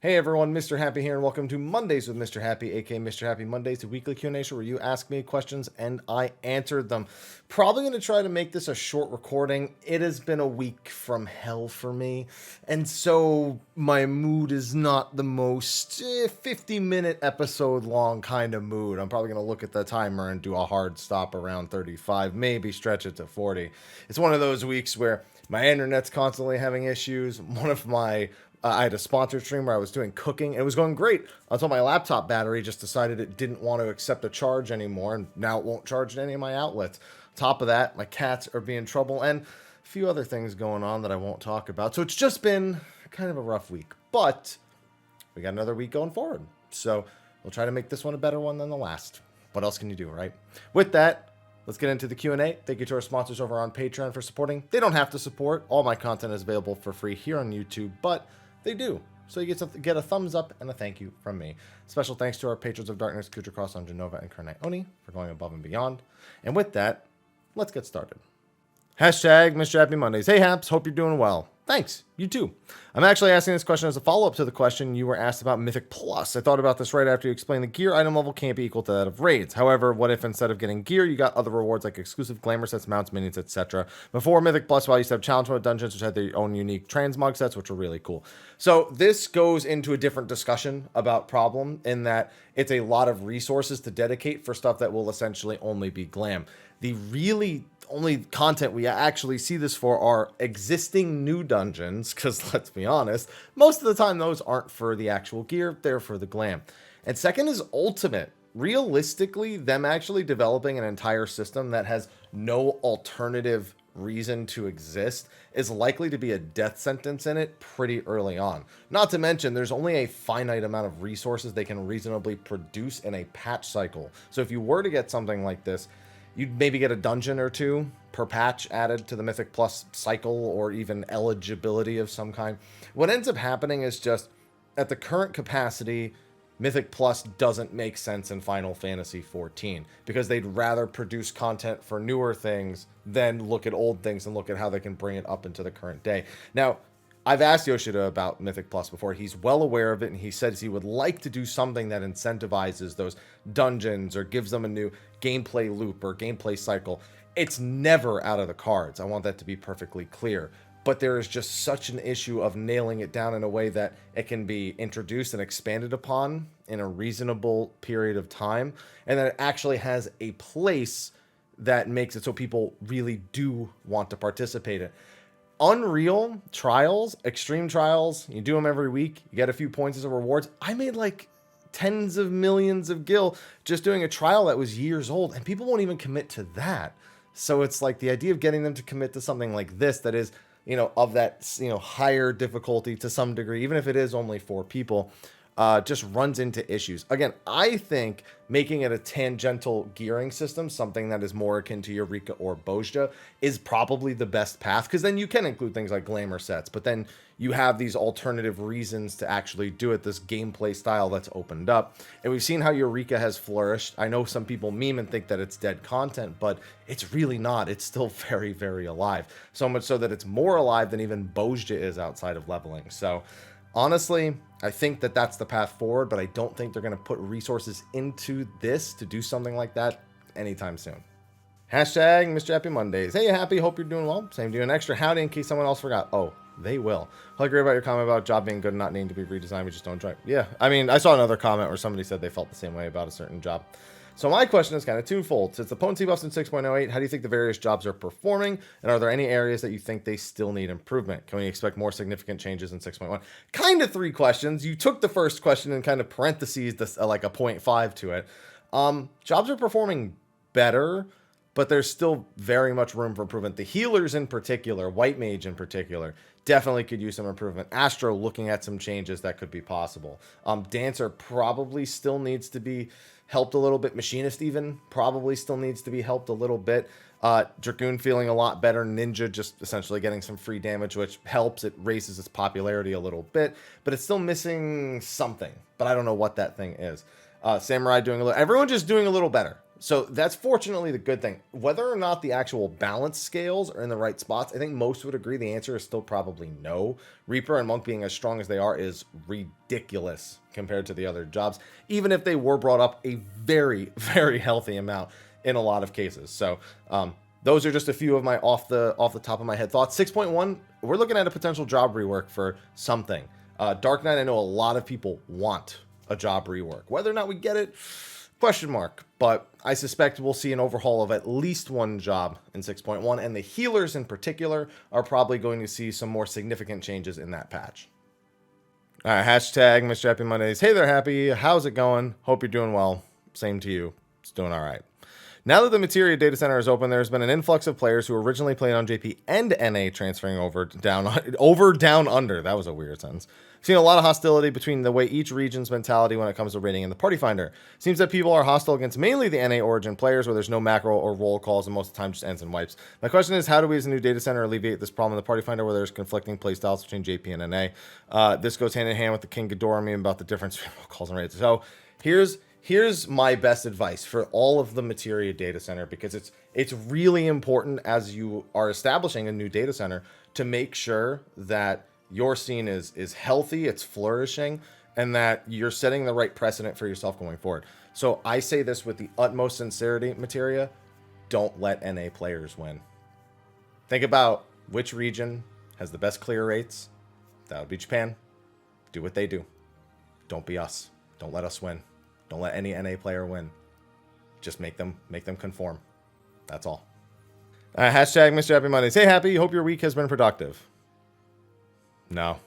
Hey everyone, Mr. Happy here, and welcome to Mondays with Mr. Happy, aka Mr. Happy Mondays, a weekly Q&A show where you ask me questions and I answered them. Probably going to try to make this a short recording. It has been a week from hell for me, and so my mood is not the most 50-minute episode long kind of mood. I'm probably going to look at the timer and do a hard stop around 35, maybe stretch it to 40. It's one of those weeks where my internet's constantly having issues. I had a sponsored stream where I was doing cooking. It was going great until my laptop battery just decided it didn't want to accept a charge anymore, and now it won't charge any of my outlets. Top of that, my cats are being in trouble, and a few other things going on that I won't talk about. So it's just been kind of a rough week, but we got another week going forward. So we'll try to make this one a better one than the last. What else can you do, right? With that, let's get into the Q&A. Thank you to our sponsors over on Patreon for supporting. They don't have to support. All my content is available for free here on YouTube, but they do. So you get a thumbs up and a thank you from me. Special thanks to our patrons of darkness, Khuja, Janova, and Kurenai Oni for going above and beyond. And with that, let's get started. Hashtag Mr. Happy Mondays. Hey Haps, hope you're doing well. Thanks, you too. I'm actually asking this question as a follow-up to the question you were asked about Mythic Plus. I thought about this right after you explained the gear item level can't be equal to that of raids. However, what if instead of getting gear, you got other rewards like exclusive glamour sets, mounts, minions, etc. Before Mythic Plus, while you used to have challenge mode dungeons, which had their own unique transmog sets, which were really cool. So this goes into a different discussion about problem in that it's a lot of resources to dedicate for stuff that will essentially only be glam. The really only content we actually see this for are existing new dungeons, because let's be honest, most of the time those aren't for the actual gear, they're for the glam. And second is ultimate. Realistically, them actually developing an entire system that has no alternative reason to exist is likely to be a death sentence in it pretty early on. Not to mention, there's only a finite amount of resources they can reasonably produce in a patch cycle. So if you were to get something like this, you'd maybe get a dungeon or two per patch added to the Mythic Plus cycle or even eligibility of some kind. What ends up happening is just at the current capacity, Mythic Plus doesn't make sense in Final Fantasy XIV because they'd rather produce content for newer things than look at old things and look at how they can bring it up into the current day. Now, I've asked Yoshida about Mythic Plus before. He's well aware of it, and he says he would like to do something that incentivizes those dungeons or gives them a new gameplay loop or gameplay cycle. It's never out of the cards. I want that to be perfectly clear. But there is just such an issue of nailing it down in a way that it can be introduced and expanded upon in a reasonable period of time, and that it actually has a place that makes it so people really do want to participate in it. Unreal trials, extreme trials, you do them every week, you get a few points as a rewards. I made like tens of millions of gil just doing a trial that was years old, and people won't even commit to that. So it's like the idea of getting them to commit to something like this that is, of that, higher difficulty to some degree, even if it is only 4 people, just runs into issues. Again, I think making it a tangential gearing system, something that is more akin to Eureka or Bozja, is probably the best path, because then you can include things like glamour sets, but then you have these alternative reasons to actually do it, this gameplay style that's opened up. And we've seen how Eureka has flourished. I know some people meme and think that it's dead content, but it's really not. It's still very, very alive. So much so that it's more alive than even Bozja is outside of leveling. So honestly, I think that that's the path forward, but I don't think they're going to put resources into this to do something like that anytime soon. Hashtag Mr. Happy Mondays. Hey, Happy, hope you're doing well. Same to you. An extra howdy in case someone else forgot. Oh, they will. I agree about your comment about job being good and not needing to be redesigned. We just don't try. Yeah, I mean, I saw another comment where somebody said they felt the same way about a certain job. So my question is kind of twofold. Since the potency buffs in 6.08, how do you think the various jobs are performing? And are there any areas that you think they still need improvement? Can we expect more significant changes in 6.1? Kind of 3 questions. You took the first question and kind of parentheses this, like a 0.5 to it. Jobs are performing better, but there's still very much room for improvement. The healers in particular, White Mage in particular, definitely could use some improvement. Astro looking at some changes that could be possible. Dancer probably still needs to be helped a little bit. Machinist even probably still needs to be helped a little bit. Dragoon feeling a lot better. Ninja just essentially getting some free damage, which helps. It raises its popularity a little bit, but it's still missing something. But I don't know what that thing is. Samurai doing a little. Everyone just doing a little better. So that's fortunately the good thing. Whether or not the actual balance scales are in the right spots, I think most would agree the answer is still probably no. Reaper and Monk being as strong as they are is ridiculous compared to the other jobs, even if they were brought up a very, very healthy amount in a lot of cases. So those are just a few of my off the top of my head thoughts. 6.1, we're looking at a potential job rework for something. Dark Knight, I know a lot of people want a job rework. Whether or not we get it, question mark. But I suspect we'll see an overhaul of at least one job in 6.1, and the healers in particular are probably going to see some more significant changes in that patch. All right, hashtag Mr. Happy Mondays. Hey there, Happy. How's it going? Hope you're doing well. Same to you. It's doing all right. Now that the Materia data center is open, there's been an influx of players who originally played on JP and NA transferring over down under. That was a weird sentence. I've seen a lot of hostility between the way each region's mentality when it comes to rating in the Party Finder. Seems that people are hostile against mainly the NA origin players where there's no macro or roll calls and most of the time just ends and wipes. My question is, how do we as a new data center alleviate this problem in the Party Finder where there's conflicting playstyles between JP and NA? This goes hand in hand with the King Ghidorah meme about the difference between roll calls and raids. So here's my best advice for all of the Materia data center, because it's really important as you are establishing a new data center to make sure that your scene is healthy, it's flourishing, and that you're setting the right precedent for yourself going forward. So I say this with the utmost sincerity, Materia, don't let NA players win. Think about which region has the best clear rates. That would be Japan. Do what they do. Don't be us. Don't let us win. Don't let any NA player win. Just make them conform. That's all. Hashtag Mr. Happy Mondays. Hey, Happy. Hope your week has been productive. No.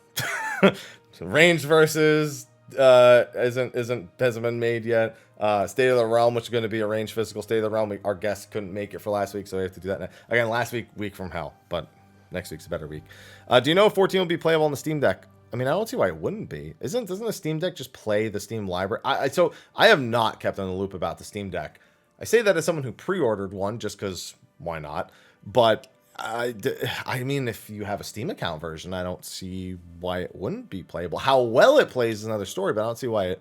Range versus hasn't been made yet. State of the Realm, which is going to be a range physical State of the Realm. Our guest couldn't make it for last week, so we have to do that now. Again, last week from hell, but next week's a better week. Do you know if 14 will be playable on the Steam Deck? I mean, I don't see why it wouldn't be. Doesn't the Steam Deck just play the Steam library? So I have not kept in the loop about the Steam Deck. I say that as someone who pre-ordered one just because why not? But I mean, if you have a Steam account version, I don't see why it wouldn't be playable. How well it plays is another story, but I don't see why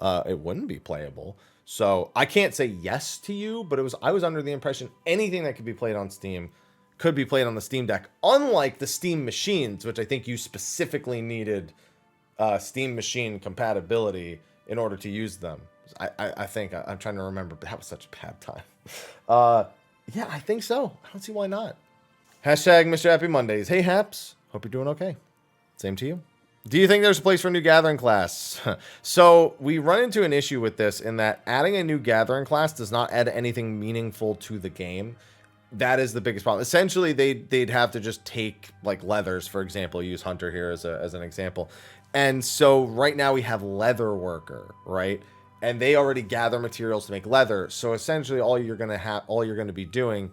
it wouldn't be playable. So I can't say yes to you, but I was under the impression anything that could be played on Steam could be played on the Steam Deck, unlike the Steam machines, which I think you specifically needed Steam machine compatibility in order to use them. I think I'm trying to remember, but that was such a bad time. Yeah, I think so. I don't see why not. Hashtag Mr. Happy Mondays. Hey, Haps. Hope you're doing okay. Same to you. Do you think there's a place for a new gathering class? So we run into an issue with this in that adding a new gathering class does not add anything meaningful to the game. That is the biggest problem. Essentially, they'd have to just take like leathers, for example, use Hunter here as an example. And so right now we have Leather Worker, right? And they already gather materials to make leather. So essentially all you're going to be doing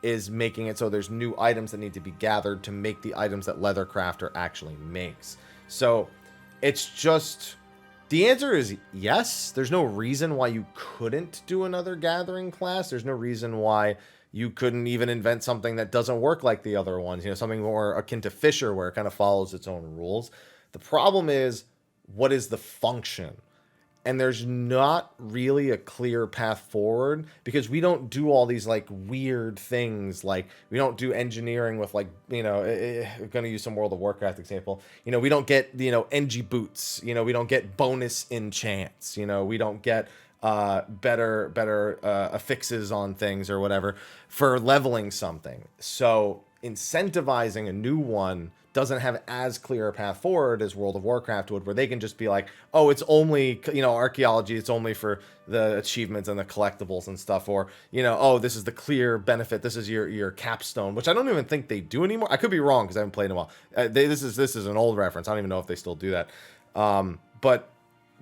is making it so there's new items that need to be gathered to make the items that Leather Crafter actually makes. So it's just, the answer is yes. There's no reason why you couldn't do another gathering class. There's no reason why you couldn't even invent something that doesn't work like the other ones. You know, something more akin to Fisher where it kind of follows its own rules. The problem is, what is the function? And there's not really a clear path forward because we don't do all these like weird things. Like we don't do engineering with like, you know, we're going to use some World of Warcraft example. You know, we don't get, you know, NG boots, you know, we don't get bonus enchants, you know, we don't get better affixes on things or whatever for leveling something. So incentivizing a new one doesn't have as clear a path forward as World of Warcraft would, where they can just be like, oh, it's only, you know, archaeology, it's only for the achievements and the collectibles and stuff, or, you know, oh, this is the clear benefit, this is your capstone, which I don't even think they do anymore. I could be wrong because I haven't played in a while. This is an old reference. I don't even know if they still do that. But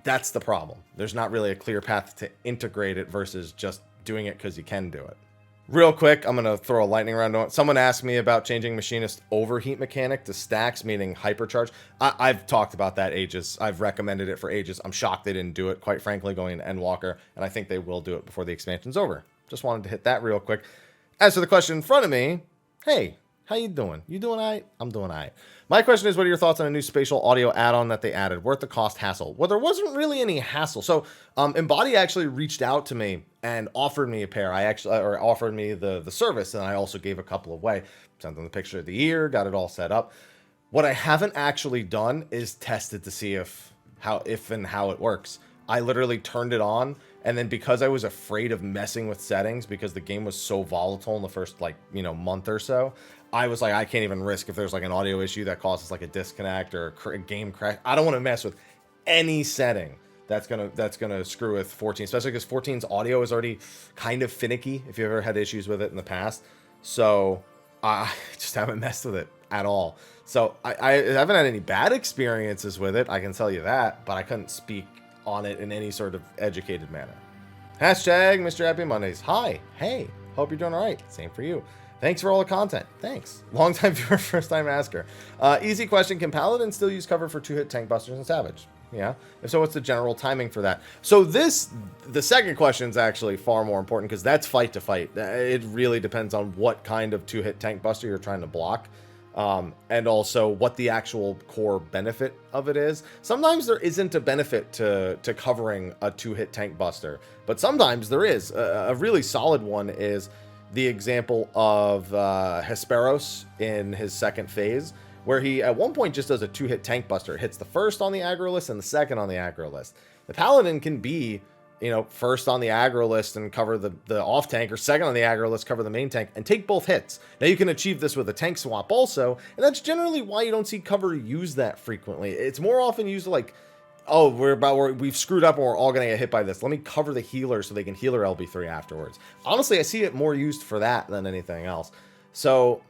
that's the problem. There's not really a clear path to integrate it versus just doing it because you can do it. Real quick, I'm going to throw a lightning round on it. Someone asked me about changing Machinist overheat mechanic to stacks, meaning hypercharge. I've talked about that ages. I've recommended it for ages. I'm shocked they didn't do it, quite frankly, going to Endwalker, and I think they will do it before the expansion's over. Just wanted to hit that real quick. As for the question in front of me, hey, How you doing? You doing all right? I'm doing all right. My question is, what are your thoughts on a new spatial audio add-on that they added? Worth the cost, hassle? Well, there wasn't really any hassle. So Embody actually reached out to me and offered me a pair. Offered me the service, and I also gave a couple away. Sent them the picture of the ear, got it all set up. What I haven't actually done is tested to see if and how it works. I literally turned it on, and then because I was afraid of messing with settings because the game was so volatile in the first month or so, I was like, I can't even risk if there's like an audio issue that causes like a disconnect or a game crash. I don't want to mess with any setting that's gonna screw with 14, especially because 14's audio is already kind of finicky if you've ever had issues with it in the past. So I just haven't messed with it at all. So I haven't had any bad experiences with it, I can tell you that, but I couldn't speak on it in any sort of educated manner. Hashtag Mr. Happy Mondays. Hi. Hey. Hope you're doing all right. Same for you. Thanks for all the content. Thanks. Long time viewer, first time asker. Easy question. Can Paladin still use cover for 2-hit tank busters and Savage? Yeah. If so, what's the general timing for that? So the second question is actually far more important because that's fight to fight. It really depends on what kind of 2-hit tank buster you're trying to block. And also what the actual core benefit of it is. Sometimes there isn't a benefit to covering a 2-hit tank buster, but sometimes there is. A really solid one is the example of Hesperos in his second phase, where he at one point just does a 2-hit tank buster. It hits the first on the aggro list and the second on the aggro list. The Paladin can be, first on the aggro list and cover the off tank, or second on the aggro list, cover the main tank, and take both hits. Now you can achieve this with a tank swap also, and that's generally why you don't see cover use that frequently. It's more often used like, oh, we've screwed up and we're all gonna get hit by this. Let me cover the healer so they can heal their LB3 afterwards. Honestly, I see it more used for that than anything else. So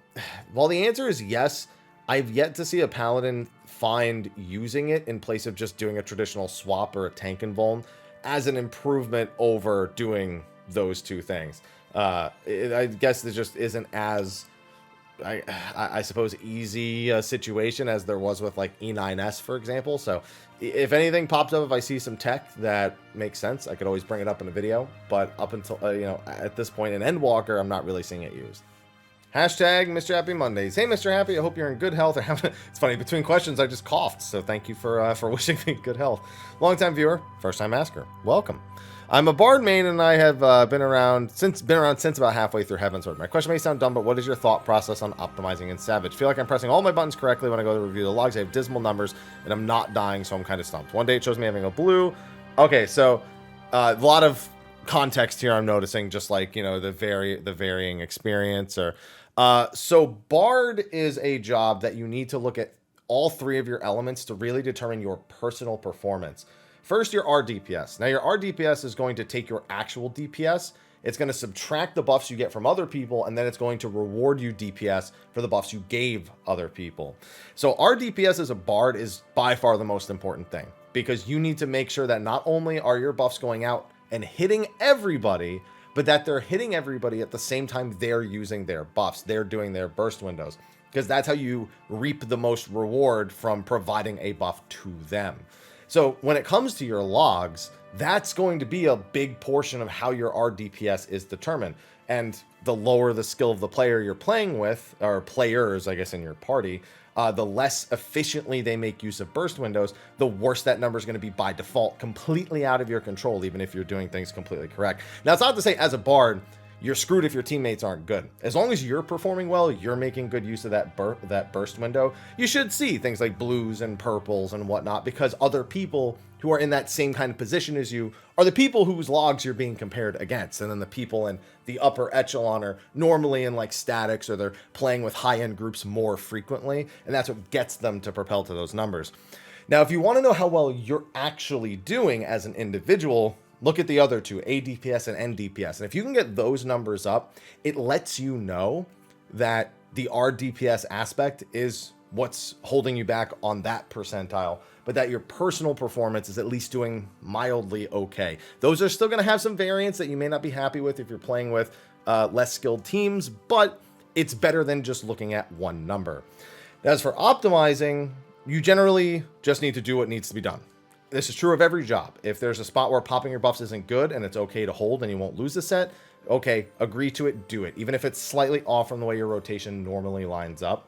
while the answer is yes, I've yet to see a Paladin find using it in place of just doing a traditional swap or a tank invuln as an improvement over doing those two things. I guess there just isn't as, I suppose, easy a situation as there was with like E9S, for example. So if anything pops up, if I see some tech that makes sense, I could always bring it up in a video. But up until, at this point in Endwalker, I'm not really seeing it used. Hashtag Mr. Happy Mondays. Hey, Mr. Happy, I hope you're in good health. It's funny, between questions, I just coughed, so thank you for wishing me good health. Long-time viewer, first-time asker. Welcome. I'm a Bard main, and I have been around since about halfway through Heavensward. My question may sound dumb, but what is your thought process on optimizing in Savage? Feel like I'm pressing all my buttons correctly when I go to review the logs. I have dismal numbers, and I'm not dying, so I'm kind of stumped. One day it shows me having a blue. Okay, so a lot of context here I'm noticing, just like, the varying experience. So Bard is a job that you need to look at all three of your elements to really determine your personal performance. First, your RDPS. Now, your RDPS is going to take your actual DPS. It's going to subtract the buffs you get from other people, and then it's going to reward you DPS for the buffs you gave other people. So RDPS as a Bard is by far the most important thing, because you need to make sure that not only are your buffs going out and hitting everybody, but that they're hitting everybody at the same time they're using their buffs. They're doing their burst windows, because that's how you reap the most reward from providing a buff to them. So when it comes to your logs, that's going to be a big portion of how your RDPS is determined. And the lower the skill of the player you're playing with, or players, I guess, in your party, the less efficiently they make use of burst windows, the worse that number is going to be by default, completely out of your control, even if you're doing things completely correct. Now, it's not to say as a Bard, you're screwed if your teammates aren't good. As long as you're performing well, you're making good use of that burst window, you should see things like blues and purples and whatnot, because other people who are in that same kind of position as you are the people whose logs you're being compared against. And then the people in the upper echelon are normally in like statics, or they're playing with high-end groups more frequently, and that's what gets them to propel to those numbers. Now, if you want to know how well you're actually doing as an individual, look at the other two, ADPS and NDPS. And if you can get those numbers up, it lets you know that the RDPS aspect is what's holding you back on that percentile, but that your personal performance is at least doing mildly okay. Those are still going to have some variance that you may not be happy with if you're playing with less skilled teams, but it's better than just looking at one number. As for optimizing, you generally just need to do what needs to be done. This is true of every job. If there's a spot where popping your buffs isn't good and it's okay to hold and you won't lose the set, Okay, agree to it, do it. Even if it's slightly off from the way your rotation normally lines up.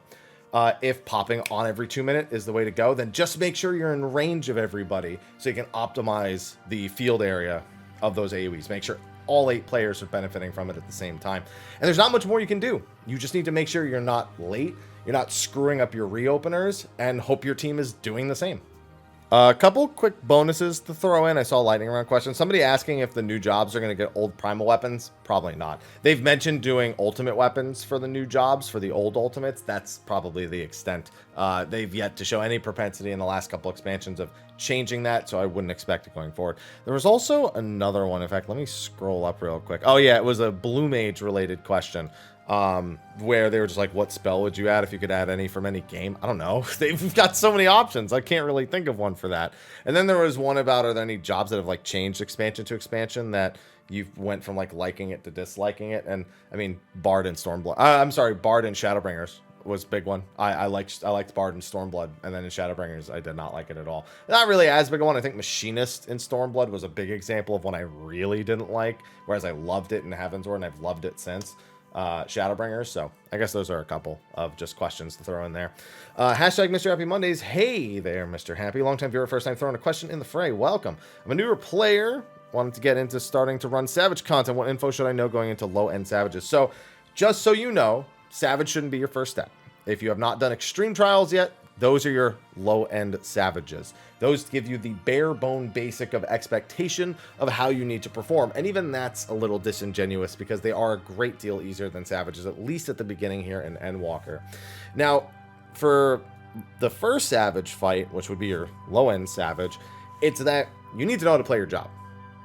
If popping on every 2 minutes is the way to go, then just make sure you're in range of everybody so you can optimize the field area of those AoEs. Make sure all 8 players are benefiting from it at the same time. And there's not much more you can do. You just need to make sure you're not late, you're not screwing up your reopeners, and hope your team is doing the same. A couple quick bonuses to throw in. I saw a lightning round question. Somebody asking if the new jobs are going to get old primal weapons. Probably not. They've mentioned doing ultimate weapons for the new jobs, for the old ultimates. That's probably the extent. They've yet to show any propensity in the last couple expansions of changing that, so I wouldn't expect it going forward. There was also another one. In fact, let me scroll up real quick. Oh yeah, it was a Blue Mage related question. Where they were just like, what spell would you add if you could add any from any game? I don't know. They've got so many options. I can't really think of one for that. And then there was one about, are there any jobs that have like changed expansion to expansion that you went from like liking it to disliking it? And I mean, Bard and Stormblood. I'm sorry, Bard and Shadowbringers was a big one. I liked Bard and Stormblood, and then in Shadowbringers I did not like it at all. Not really as big a one. I think Machinist in Stormblood was a big example of one I really didn't like, whereas I loved it in Heavensward and I've loved it since. Shadowbringers. So I guess those are a couple of just questions to throw in there. Hashtag Mr. Happy Mondays. Hey there, Mr. Happy. Long-time viewer, first time throwing a question in the fray. Welcome. I'm a newer player. Wanted to get into starting to run Savage content. What info should I know going into low-end Savages? So just so you know, Savage shouldn't be your first step. If you have not done Extreme Trials yet, those are your low-end Savages. Those give you the bare bone basic of expectation of how you need to perform. And even that's a little disingenuous because they are a great deal easier than Savages, at least at the beginning here in Endwalker. Now, for the first Savage fight, which would be your low-end Savage, it's that you need to know how to play your job.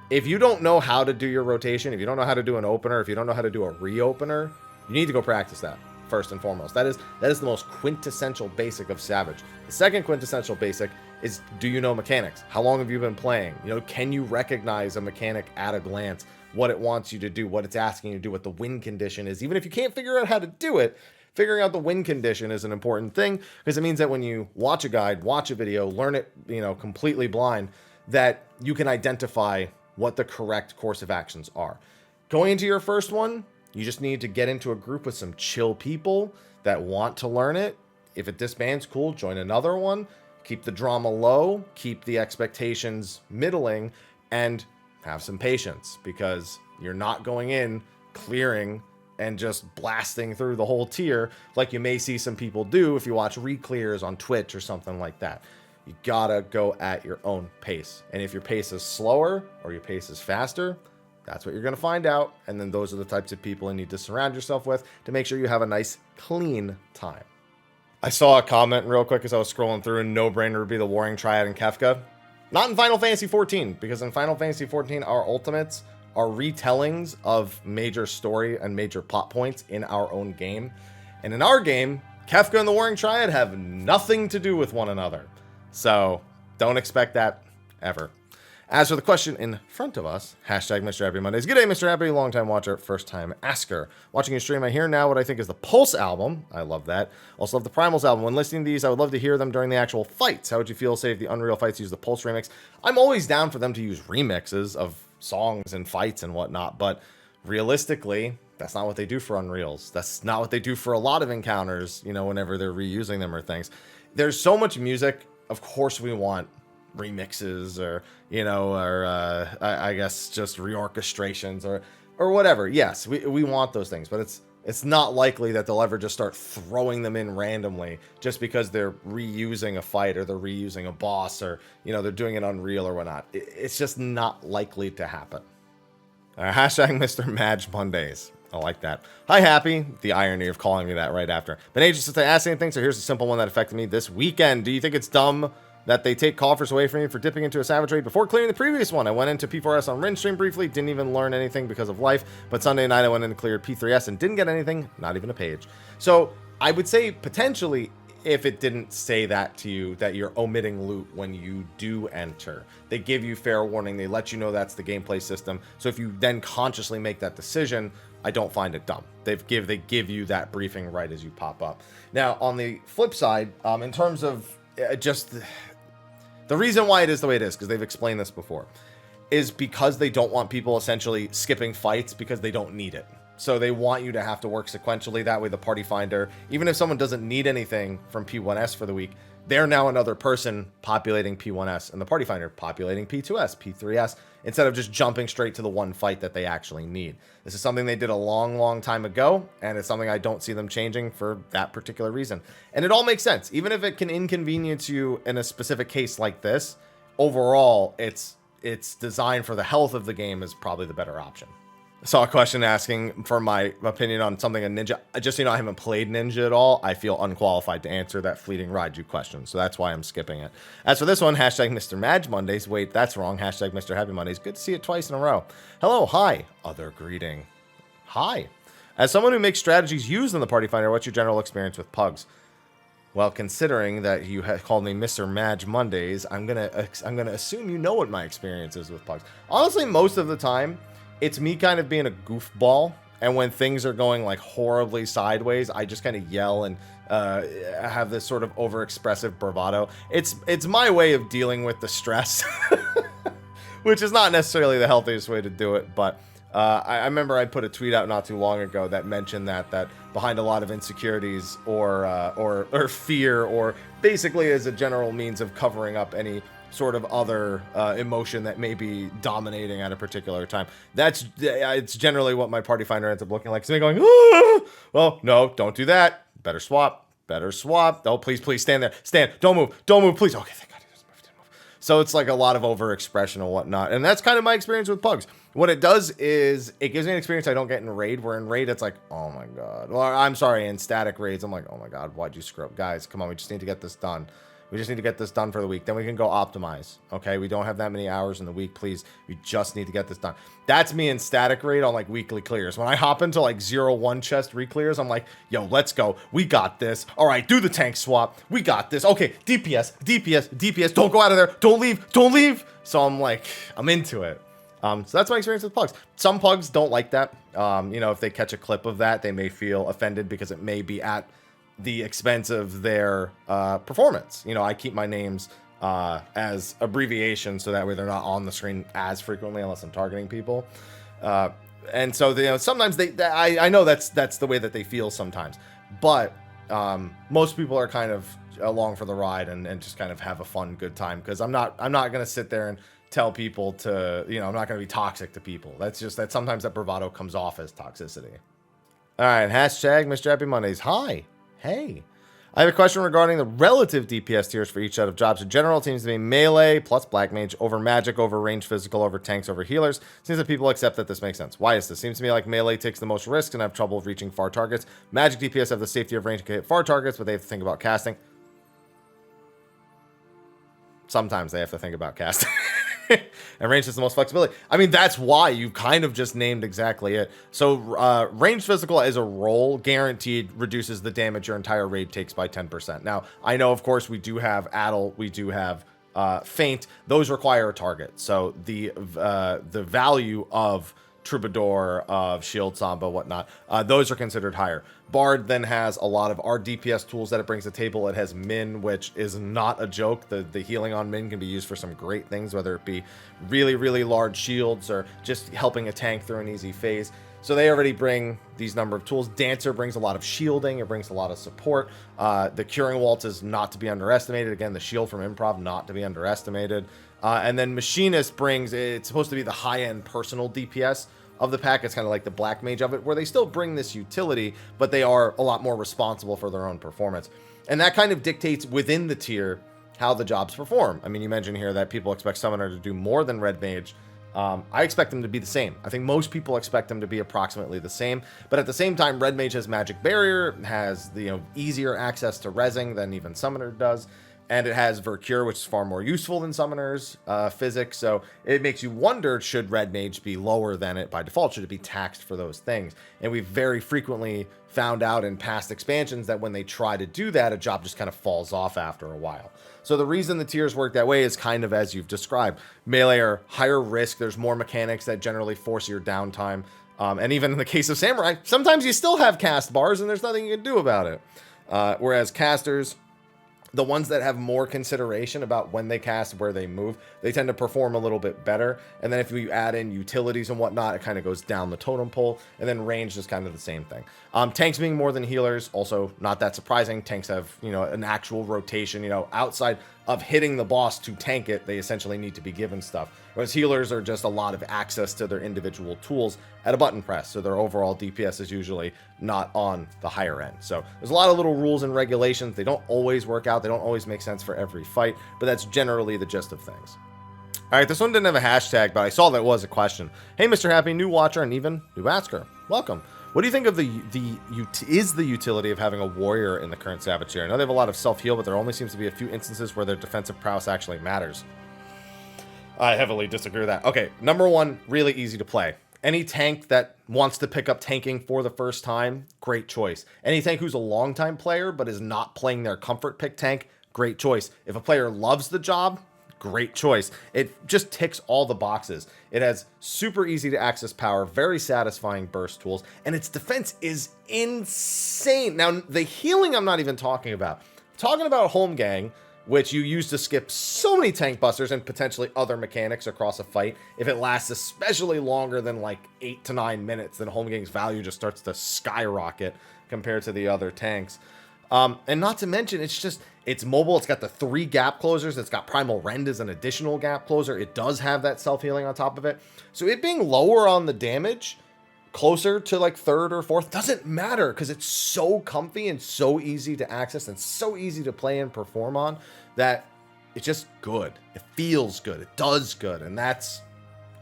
If you don't know how to do your rotation, if you don't know how to do an opener, if you don't know how to do a reopener, you need to go practice that. First and foremost, that is the most quintessential basic of Savage. The second quintessential basic is, do you know mechanics? How long have you been playing? You know, can you recognize a mechanic at a glance, what it wants you to do, what it's asking you to do, what the win condition is? Even if you can't figure out how to do it, figuring out the win condition is an important thing, because it means that when you watch a guide, watch a video, learn it, you know, completely blind, that you can identify what the correct course of actions are. Going into your first one, you just need to get into a group with some chill people that want to learn it. If it disbands, cool, join another one. Keep the drama low, keep the expectations middling, and have some patience, because you're not going in clearing and just blasting through the whole tier like you may see some people do if you watch re-clears on Twitch or something like that. You gotta go at your own pace. And if your pace is slower or your pace is faster, that's what you're going to find out. And then those are the types of people you need to surround yourself with to make sure you have a nice, clean time. I saw a comment real quick as I was scrolling through, and no-brainer would be the Warring Triad and Kefka. Not in Final Fantasy XIV, because in Final Fantasy XIV, our ultimates are retellings of major story and major plot points in our own game. And in our game, Kefka and the Warring Triad have nothing to do with one another. So don't expect that ever. As for the question in front of us, hashtag Mr. Happy Mondays. Good day, Mr. Happy, long-time watcher, first-time asker. Watching your stream, I hear now what I think is the Pulse album. I love that. Also love the Primals album. When listening to these, I would love to hear them during the actual fights. How would you feel, say, if the Unreal fights use the Pulse remix? I'm always down for them to use remixes of songs and fights and whatnot, but realistically, that's not what they do for Unreals. That's not what they do for a lot of encounters, you know, whenever they're reusing them or things. There's so much music. Of course we want remixes or, you know, or I guess just reorchestrations or whatever. Yes, we want those things, but it's not likely that they'll ever just start throwing them in randomly just because they're reusing a fight or they're reusing a boss or, you know, they're doing it Unreal or whatnot. It's just not likely to happen. Hashtag Mr. Madge Mondays. I like that. Hi, Happy. The irony of calling me that right after. Been ages since I asked anything, so here's a simple one that affected me this weekend. Do you think it's dumb that they take coffers away from you for dipping into a Savage raid before clearing the previous one? I went into P4S on Rin stream briefly, didn't even learn anything because of life, but Sunday night I went in and cleared P3S and didn't get anything, not even a page. So I would say potentially, if it didn't say that to you, that you're omitting loot when you do enter. They give you fair warning, they let you know that's the gameplay system, so if you then consciously make that decision, I don't find it dumb. They give you that briefing right as you pop up. Now, on the flip side, in terms of just the reason why it is the way it is, because they've explained this before. is because they don't want people essentially skipping fights because they don't need it. So they want you to have to work sequentially. That way the party finder, even if someone doesn't need anything from P1S for the week, they're now another person populating P1S and the party finder populating P2S, P3S, instead of just jumping straight to the one fight that they actually need. This is something they did a long time ago, and it's something I don't see them changing for that particular reason. And it all makes sense. Even if it can inconvenience you in a specific case like this, overall, it's designed for the health of the game is probably the better option. I saw a question asking for my opinion on something in Ninja. Just so you know, I haven't played Ninja at all. I feel unqualified to answer that fleeting Raiju question, so that's why I'm skipping it. As for this one, hashtag Mr. Madge Mondays. Wait, that's wrong. Hashtag Mr. Happy Mondays. Good to see it twice in a row. Hello, hi. Other greeting. Hi. As someone who makes strategies used in the Party Finder, what's your general experience with pugs? Well, considering that you have called me Mr. Madge Mondays, I'm gonna assume you know what my experience is with pugs. Honestly, most of the time, it's me kind of being a goofball, and when things are going like horribly sideways, I just kind of yell and have this sort of overexpressive bravado. It's my way of dealing with the stress, which is not necessarily the healthiest way to do it. But I remember I put a tweet out not too long ago that mentioned that behind a lot of insecurities or fear, or basically as a general means of covering up any sort of other emotion that may be dominating at a particular time. It's generally what my party finder ends up looking like. So me going, ah! Well, no, don't do that. Better swap. Oh, please stand there. Stand. Don't move, please. Okay, thank God he doesn't move. Didn't move. So it's like a lot of overexpression and whatnot. And that's kind of my experience with pugs. What it does is it gives me an experience I don't get in raid, where in raid it's like, oh my God. Well, I'm sorry, in static raids, I'm like, oh my God, why'd you screw up? Guys, come on, we just need to get this done. We just need to get this done for the week. Then we can go optimize. Okay, we don't have that many hours in the week, please. We just need to get this done. That's me in static raid on like weekly clears. When I hop into like 0-1 chest reclears, I'm like, yo, let's go. We got this. All right, do the tank swap. We got this. Okay, DPS. Don't go out of there. Don't leave. So I'm like, I'm into it. So that's my experience with pugs. Some pugs don't like that. If they catch a clip of that, they may feel offended because it may be at the expense of their performance. I keep my names as abbreviations so that way they're not on the screen as frequently unless I'm targeting people. And so sometimes I know that's the way that they feel sometimes, but most people are kind of along for the ride and just kind of have a fun, good time, because I'm not gonna sit there and tell people to, I'm not gonna be toxic to people. That's just that sometimes that bravado comes off as toxicity. All right, hashtag Mr. Happy Mondays. Hi. Hey, I have a question regarding the relative DPS tiers for each set of jobs. In general, it seems to be melee plus black mage over magic over range physical over tanks over healers. Seems that people accept that this makes sense. Why is this? Seems to me like melee takes the most risks and have trouble reaching far targets. Magic DPS have the safety of range to hit far targets, but they have to think about casting. Sometimes they have to think about casting. And range is the most flexibility. I mean, that's why you kind of just named exactly it. So range physical as a roll guaranteed reduces the damage your entire raid takes by 10%. Now, I know, of course, we do have Addle, we do have Feint. Those require a target. So the value of Troubadour, of Shield Samba, whatnot, those are considered higher. Bard then has a lot of our DPS tools that it brings to the table. It has Min, which is not a joke. The healing on Min can be used for some great things, whether it be really large shields or just helping a tank through an easy phase. So they already bring these number of tools. Dancer brings a lot of shielding. It brings a lot of support. The Curing Waltz is not to be underestimated. Again, the shield from Improv, not to be underestimated. And then Machinist brings, it's supposed to be the high-end personal DPS of the pack. It's kind of like the black mage of it, where they still bring this utility, but they are a lot more responsible for their own performance. And that kind of dictates within the tier how the jobs perform. I mean, you mentioned here that people expect Summoner to do more than Red Mage. I expect them to be the same. I think most people expect them to be approximately the same, but at the same time, Red Mage has Magic Barrier, has the easier access to rezzing than even Summoner does. And it has Vercure, which is far more useful than Summoner's physics. So it makes you wonder, should Red Mage be lower than it by default? Should it be taxed for those things? And we've very frequently found out in past expansions that when they try to do that, a job just kind of falls off after a while. So the reason the tiers work that way is kind of as you've described. Melee are higher risk. There's more mechanics that generally force your downtime. And even in the case of Samurai, sometimes you still have cast bars and there's nothing you can do about it. Whereas casters The ones that have more consideration about when they cast, where they move, they tend to perform a little bit better. And then if you add in utilities and whatnot, it kind of goes down the totem pole. And then range is kind of the same thing. Tanks being more than healers, also not that surprising. Tanks have, you know, an actual rotation, you know, outside of hitting the boss to tank it, they essentially need to be given stuff. Whereas healers are just a lot of access to their individual tools at a button press. So their overall DPS is usually not on the higher end. So there's a lot of little rules and regulations. They don't always work out. They don't always make sense for every fight, but that's generally the gist of things. All right, this one didn't have a hashtag, but I saw that was a question. Hey, Mr. Happy, new watcher and even new asker. Welcome. What do you think of the utility of having a warrior in the current Savage tier? I know they have a lot of self-heal, but there only seems to be a few instances where their defensive prowess actually matters. I heavily disagree with that. Okay, number one, really easy to play. Any tank that wants to pick up tanking for the first time, great choice. Any tank who's a long-time player but is not playing their comfort pick tank, great choice. If a player loves the job, great choice. It just ticks all the boxes. It has super easy to access power, very satisfying burst tools, and its defense is insane. Now, the healing I'm not even talking about. I'm talking about Holmgang, which you use to skip so many tank busters and potentially other mechanics across a fight. If it lasts especially longer than like 8 to 9 minutes, then Holmgang's value just starts to skyrocket compared to the other tanks. And not to mention, it's mobile. It's got the 3 gap closers. It's got Primal Rend as an additional gap closer. It does have that self-healing on top of it. So it being lower on the damage, closer to like 3rd or 4th, doesn't matter because it's so comfy and so easy to access and so easy to play and perform on that it's just good. It feels good. It does good. And that's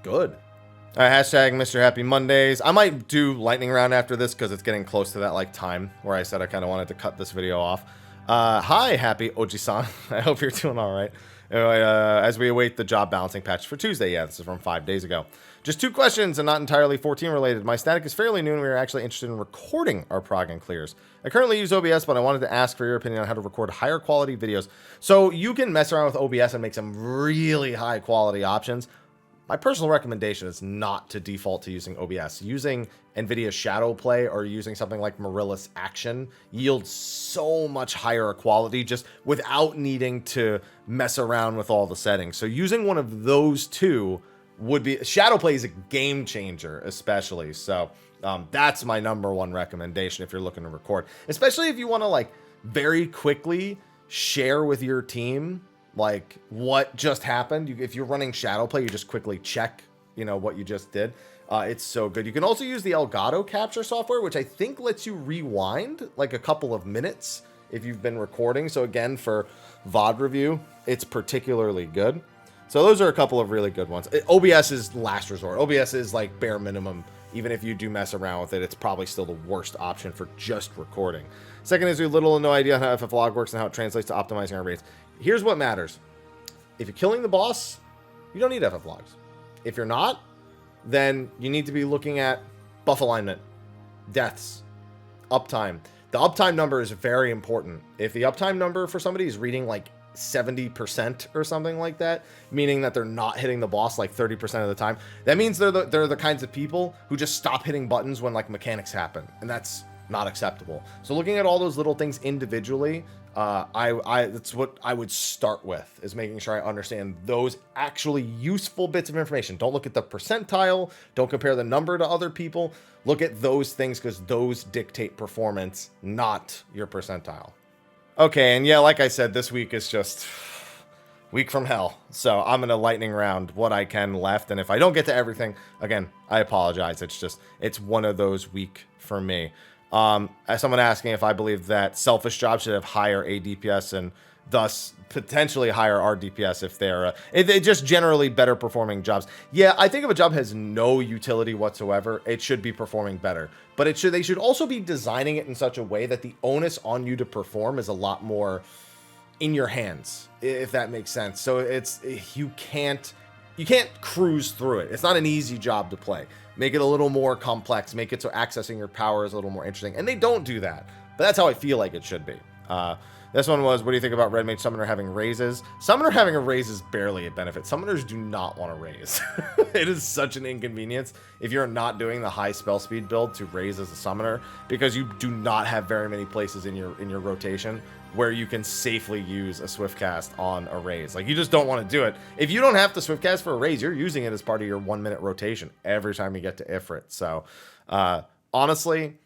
good. All right, hashtag Mr. Happy Mondays. I might do lightning round after this because it's getting close to that like time where I said I kind of wanted to cut this video off. Hi, Happy Oji-san. I hope you're doing all right. Anyway, as we await the job balancing patch for Tuesday. Yeah, this is from 5 days ago. Just 2 questions and not entirely 14 related. My static is fairly new and we are actually interested in recording our prog and clears. I currently use OBS, but I wanted to ask for your opinion on how to record higher quality videos. So you can mess around with OBS and make some really high quality options. My personal recommendation is not to default to using OBS. Using NVIDIA Shadow Play or using something like Marillus Action yields so much higher quality just without needing to mess around with all the settings. So using one of those two would be... Shadow Play is a game changer, especially. So that's my number one recommendation if you're looking to record. Especially if you want to like very quickly share with your team like what just happened. If you're running Shadow Play, you just quickly check, you know, what you just did. It's so good. You can also use the Elgato capture software, which I think lets you rewind like a couple of minutes if you've been recording. So again, for VOD review, it's particularly good. So those are a couple of really good ones. OBS is last resort. OBS is like bare minimum. Even if you do mess around with it, it's probably still the worst option for just recording. Second is we have little or no idea how FFLog works and how it translates to optimizing our rates. Here's what matters. If you're killing the boss, you don't need FFLogs. If you're not, then you need to be looking at buff alignment, deaths, uptime. The uptime number is very important. If the uptime number for somebody is reading like 70% or something like that, meaning that they're not hitting the boss like 30% of the time, that means they're the kinds of people who just stop hitting buttons when like mechanics happen, and that's not acceptable. So looking at all those little things individually, that's what I would start with, is making sure I understand those actually useful bits of information. Don't look at the percentile. Don't compare the number to other people. Look at those things because those dictate performance, not your percentile. Okay, and yeah, like I said, this week is just week from hell. So I'm going to lightning round what I can left. And if I don't get to everything, again, I apologize. It's one of those week for me. As someone asking if I believe that selfish jobs should have higher ADPS and thus potentially higher RDPS if they're just generally better performing jobs. Yeah, I think if a job has no utility whatsoever, it should be performing better. But they should also be designing it in such a way that the onus on you to perform is a lot more in your hands, if that makes sense. So you can't cruise through it. It's not an easy job to play. Make it a little more complex. Make it so accessing your power is a little more interesting. And they don't do that. But that's how I feel like it should be. This one was, what do you think about Red Mage Summoner having raises? Summoner having a raise is barely a benefit. Summoners do not want to raise. It is such an inconvenience if you're not doing the high spell speed build to raise as a summoner, because you do not have very many places in your rotation where you can safely use a swift cast on a raise. Like, you just don't want to do it. If you don't have to swift cast for a raise, you're using it as part of your 1 minute rotation every time you get to Ifrit. So honestly,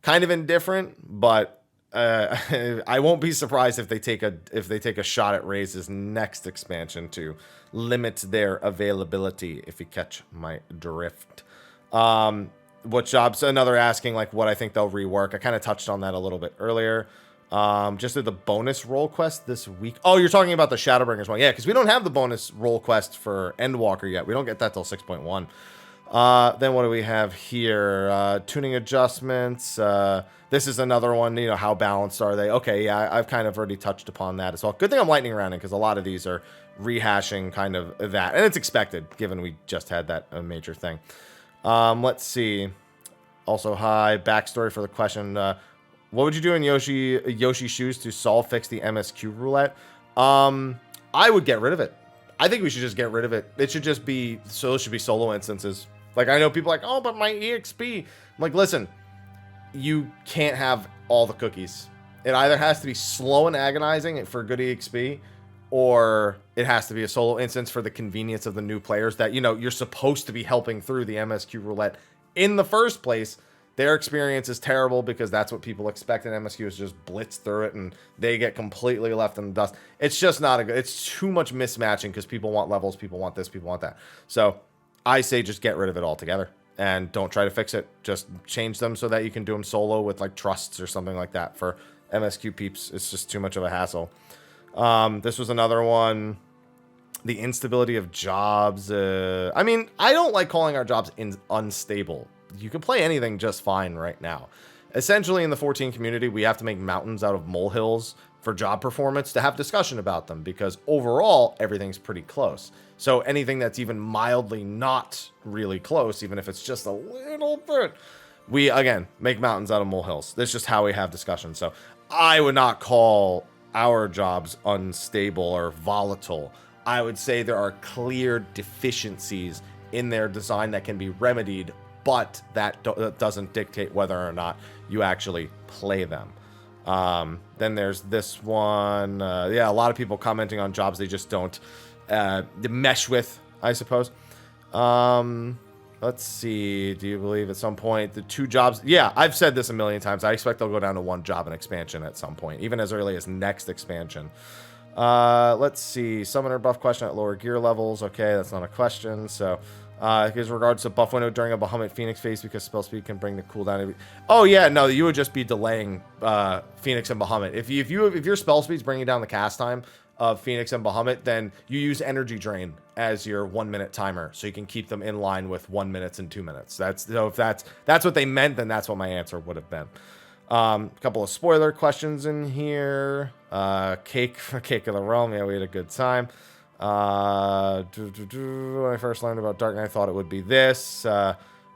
kind of indifferent, but I won't be surprised if they take a shot at raises next expansion to limit their availability, if you catch my drift. What jobs? Another asking like what I think they'll rework. I kind of touched on that a little bit earlier. Just did the bonus role quest this week. Oh, you're talking about the Shadowbringers one. Yeah, because we don't have the bonus role quest for Endwalker yet. We don't get that till 6.1. Then what do we have here? Tuning adjustments. This is another one, you know, how balanced are they? Okay, yeah, I've kind of already touched upon that as well. Good thing I'm lightning rounding, because a lot of these are rehashing kind of that. And it's expected, given we just had that major thing. Let's see. Also, hi, backstory for the question. What would you do in Yoshi's shoes to fix the MSQ roulette? I would get rid of it. I think we should just get rid of it. It should just be, so it should be solo instances. Like, I know people are like, oh, but my EXP. I'm like, listen, you can't have all the cookies. It either has to be slow and agonizing for good EXP, or it has to be a solo instance for the convenience of the new players that, you know, you're supposed to be helping through the MSQ roulette in the first place. Their experience is terrible because that's what people expect in MSQ, is just blitz through it and they get completely left in the dust. It's just not a good, it's too much mismatching because people want levels, people want this, people want that. So I say just get rid of it altogether and don't try to fix it. Just change them so that you can do them solo with like trusts or something like that for MSQ peeps. It's just too much of a hassle. This was another one. The instability of jobs. I mean, I don't like calling our jobs unstable. You can play anything just fine right now. Essentially, in the 14 community, we have to make mountains out of molehills for job performance to have discussion about them, because overall, everything's pretty close. So anything that's even mildly not really close, even if it's just a little bit, we, again, make mountains out of molehills. That's just how we have discussion. So I would not call our jobs unstable or volatile. I would say there are clear deficiencies in their design that can be remedied, but that doesn't dictate whether or not you actually play them. Then there's this one. Yeah, a lot of people commenting on jobs they just don't mesh with, I suppose. Let's see. Do you believe at some point the 2 jobs? Yeah, I've said this a million times. I expect they'll go down to 1 job in expansion at some point, even as early as next expansion. Let's see. Summoner buff question at lower gear levels. Okay, that's not a question. So, in regards to buff window during a Bahamut Phoenix phase, because spell speed can bring the cooldown. Oh yeah, no, you would just be delaying Phoenix and Bahamut. If your spell speed's bringing down the cast time of Phoenix and Bahamut, then you use Energy Drain as your 1 minute timer, so you can keep them in line with 1 minute and 2 minutes. So if that's what they meant, then that's what my answer would have been. A couple of spoiler questions in here. Cake of the Realm. Yeah, we had a good time. When I first learned about Dark Knight, I thought it would be this.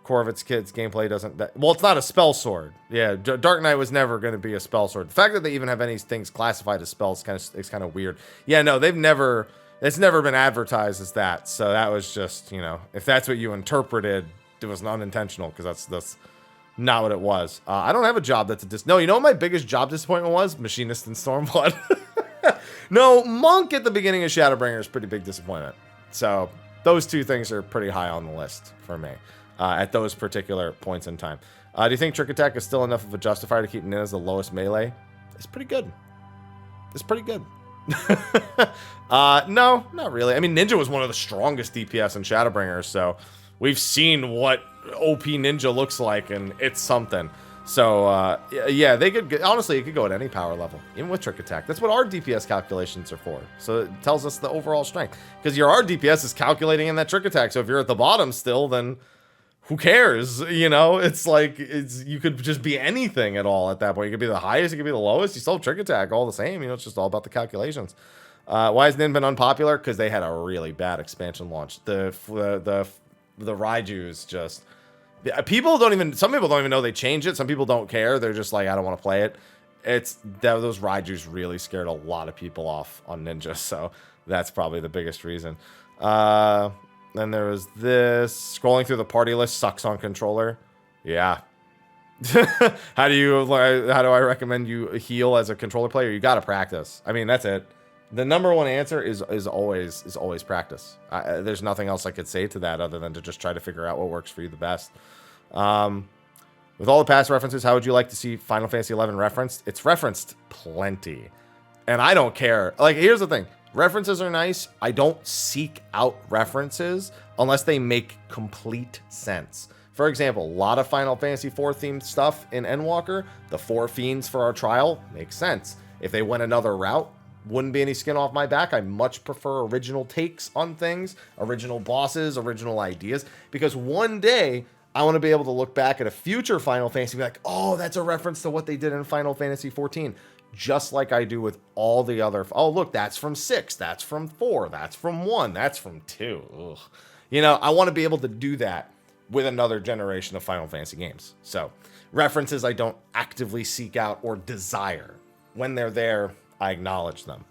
Corvit's Kids gameplay doesn't... well, it's not a spell sword. Yeah, Dark Knight was never going to be a spell sword. The fact that they even have any things classified as spells is kind of weird. Yeah, no, they've never... It's never been advertised as that. So that was just, you know, if that's what you interpreted, it was unintentional, because that's not what it was. I don't have a job that's a no, you know what my biggest job disappointment was? Machinist and Stormblood. No, Monk at the beginning of Shadowbringer is pretty big disappointment. So those 2 things are pretty high on the list for me at those particular points in time. Do you think Trick Attack is still enough of a justifier to keep Nin as the lowest melee? It's pretty good. It's pretty good. No, not really. I mean, Ninja was one of the strongest DPS in Shadowbringer, so we've seen what OP Ninja looks like, and it's something. So, yeah, they could... honestly, it could go at any power level, even with Trick Attack. That's what our DPS calculations are for. So it tells us the overall strength. Because your DPS is calculating in that Trick Attack, so if you're at the bottom still, then who cares? You know, it's like... you could just be anything at all at that point. You could be the highest, you could be the lowest. You still have Trick Attack all the same. You know, it's just all about the calculations. Why has Nin been unpopular? Because they had a really bad expansion launch. The Raijus just... people don't even... some people don't even know they changed it. Some people don't care. They're just like, I don't want to play it. Those Raijus really scared a lot of people off on Ninja, so that's probably the biggest reason. Then there was this. Scrolling through the party list sucks on controller. Yeah. How do I recommend you heal as a controller player? You got to practice. I mean, that's it. The number one answer is always practice. There's nothing else I could say to that other than to just try to figure out what works for you the best. With all the past references, how would you like to see Final Fantasy XI referenced? It's referenced plenty. And I don't care. Like, here's the thing. References are nice. I don't seek out references unless they make complete sense. For example, a lot of Final Fantasy IV themed stuff in Endwalker. The 4 fiends for our trial makes sense. If they went another route, wouldn't be any skin off my back. I much prefer original takes on things, original bosses, original ideas, because one day I want to be able to look back at a future Final Fantasy and be like, oh, that's a reference to what they did in Final Fantasy XIV. Just like I do with all the other, oh, look, that's from 6, that's from 4, that's from 1, that's from 2. Ugh. You know, I want to be able to do that with another generation of Final Fantasy games. So, references I don't actively seek out or desire. When they're there, I acknowledge them.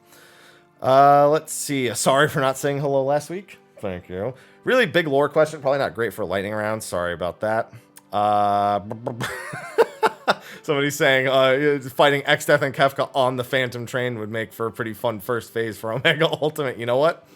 Let's see. Sorry for not saying hello last week. Thank you. Really big lore question. Probably not great for lightning round. Sorry about that. Somebody's saying fighting X-Death and Kefka on the Phantom Train would make for a pretty fun first phase for Omega Ultimate. You know what?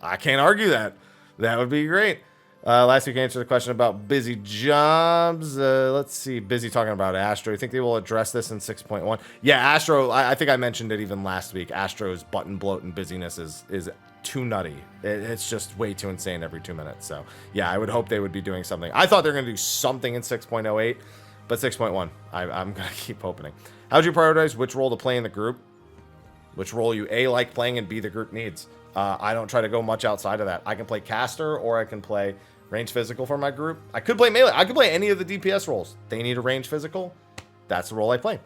I can't argue that. That would be great. Last week I answered the question about busy jobs. Let's see. Busy talking about Astro. You think they will address this in 6.1? Yeah, Astro, I think I mentioned it even last week. Astro's button bloat and busyness is too nutty. It's just way too insane every 2 minutes. So, yeah, I would hope they would be doing something. I thought they were going to do something in 6.08, but 6.1, I'm going to keep hoping. How would you prioritize which role to play in the group? Which role you A, like playing, and B, the group needs. I don't try to go much outside of that. I can play caster, or I can play range physical for my group. I could play melee. I could play any of the DPS roles. They need a range physical. That's the role I play.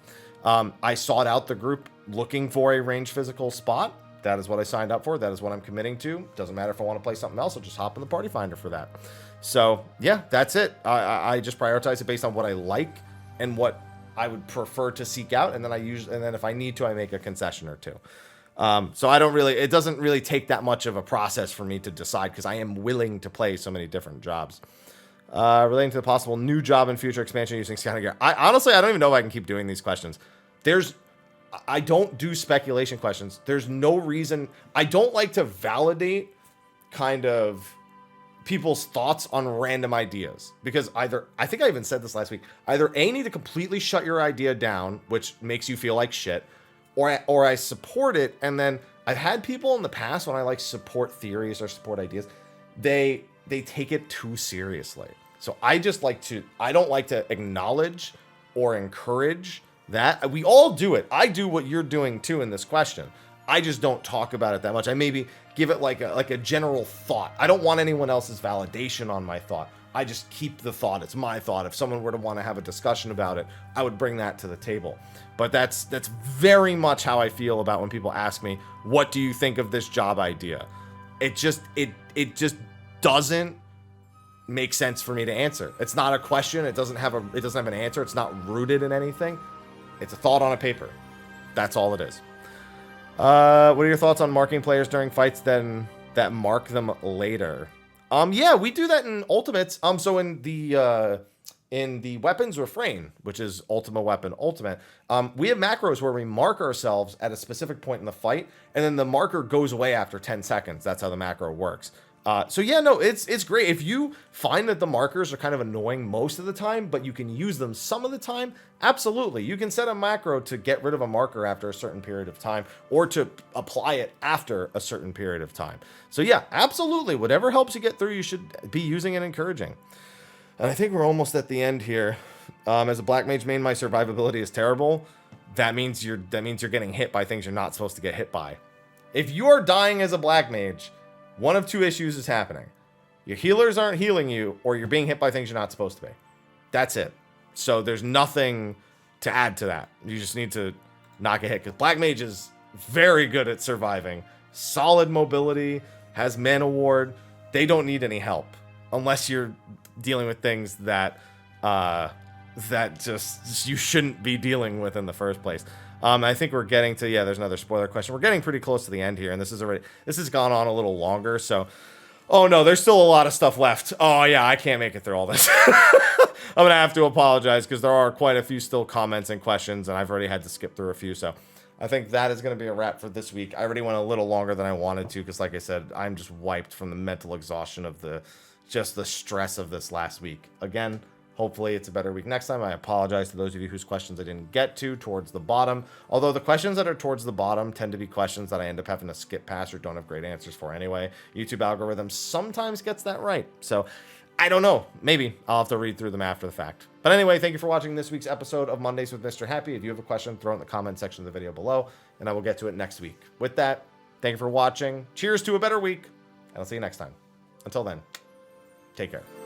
I sought out the group looking for a range physical spot. That is what I signed up for. That is what I'm committing to. Doesn't matter if I want to play something else. I'll just hop in the party finder for that. So, yeah, that's it. I just prioritize it based on what I like and what I would prefer to seek out. And then if I need to, I make a concession or two. So it doesn't really take that much of a process for me to decide because I am willing to play so many different jobs. Relating to the possible new job and future expansion using scanner gear. Honestly, I don't even know if I can keep doing these questions. I don't do speculation questions. There's no reason. I don't like to validate kind of people's thoughts on random ideas because I think I even said this last week, either A, need to completely shut your idea down, which makes you feel like shit, or I support it, and then I've had people in the past when I like support theories or support ideas, they take it too seriously. So I don't like to acknowledge or encourage that. We all do it. I do what you're doing too in this question. I just don't talk about it that much. I maybe give it like a general thought. I don't want anyone else's validation on my thought. I just keep the thought. It's my thought. If someone were to want to have a discussion about it, I would bring that to the table. But that's very much how I feel about when people ask me, what do you think of this job idea? It just doesn't make sense for me to answer. It's not a question. It doesn't have an answer. It's not rooted in anything. It's a thought on a paper. That's all it is. What are your thoughts on marking players during fights that mark them later? Yeah, we do that in Ultimates. So in the Weapons Refrain, which is Ultima Weapon Ultimate, we have macros where we mark ourselves at a specific point in the fight, and then the marker goes away after 10 seconds. That's how the macro works. So yeah, no, it's great. If you find that the markers are kind of annoying most of the time, but you can use them some of the time, absolutely. You can set a macro to get rid of a marker after a certain period of time, or to apply it after a certain period of time. So yeah, absolutely. Whatever helps you get through, you should be using and encouraging. And I think we're almost at the end here. As a Black Mage main, my survivability is terrible. That means you're getting hit by things you're not supposed to get hit by. If you are dying as a Black Mage, one of two issues is happening. Your healers aren't healing you, or you're being hit by things you're not supposed to be. That's it. So there's nothing to add to that. You just need to not get hit. Because Black Mage is very good at surviving. Solid mobility, has Mana Ward. They don't need any help. Unless you're dealing with things that just you shouldn't be dealing with in the first place. I think we're getting to, there's another spoiler question. We're getting pretty close to the end here, and this has gone on a little longer, so, oh no, there's still a lot of stuff left. Oh yeah, I can't make it through all this. I'm going to have to apologize because there are quite a few still comments and questions, and I've already had to skip through a few. So I think that is going to be a wrap for this week. I already went a little longer than I wanted to because, like I said, I'm just wiped from the mental exhaustion of just the stress of this last week. Again, hopefully it's a better week next time. I apologize to those of you whose questions I didn't get to towards the bottom. Although the questions that are towards the bottom tend to be questions that I end up having to skip past or don't have great answers for anyway. YouTube algorithm sometimes gets that right. So I don't know. Maybe I'll have to read through them after the fact. But anyway, thank you for watching this week's episode of Mondays with Mr. Happy. If you have a question, throw it in the comment section of the video below, and I will get to it next week. With that, thank you for watching. Cheers to a better week, and I'll see you next time. Until then, take care.